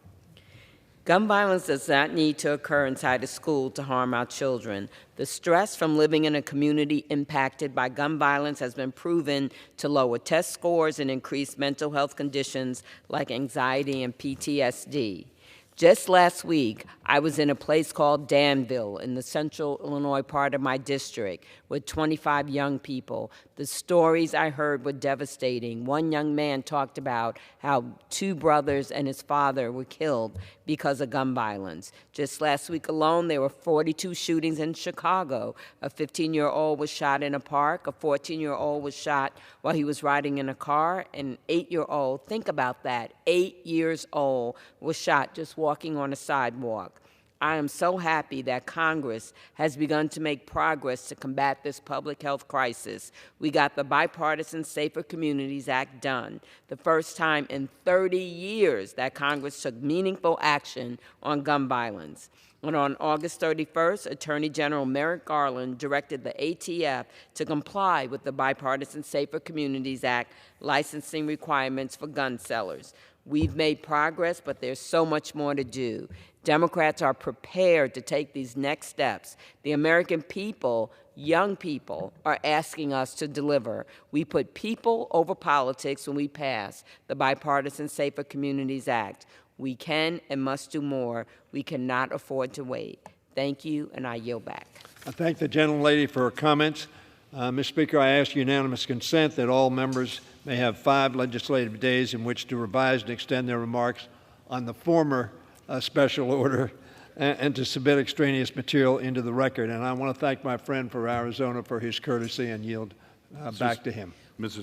Gun violence does not need to occur inside a school to harm our children. The stress from living in a community impacted by gun violence has been proven to lower test scores and increase mental health conditions like anxiety and PTSD. Just last week, I was in a place called Danville in the central Illinois part of my district with 25 young people. The stories I heard were devastating. One young man talked about how 2 brothers and his father were killed because of gun violence. Just last week alone, there were 42 shootings in Chicago. A 15-year-old was shot in a park. A 14-year-old was shot while he was riding in a car. An 8-year-old, think about that, 8 years old, was shot just walking on a sidewalk. I am so happy that Congress has begun to make progress to combat this public health crisis. We got the Bipartisan Safer Communities Act done, the first time in 30 years that Congress took meaningful action on gun violence. And on August 31st, Attorney General Merrick Garland directed the ATF to comply with the Bipartisan Safer Communities Act licensing requirements for gun sellers. We've made progress, but there's so much more to do. Democrats are prepared to take these next steps. The American people, young people, are asking us to deliver. We put people over politics when we pass the Bipartisan Safer Communities Act. We can and must do more. We cannot afford to wait. Thank you, and I yield back. I thank the gentlelady for her comments. Mr. Speaker, I ask unanimous consent that all members may have 5 legislative days in which to revise and extend their remarks on the former special order and to submit extraneous material into the record. And I want to thank my friend for Arizona for his courtesy and yield back to him. Mr.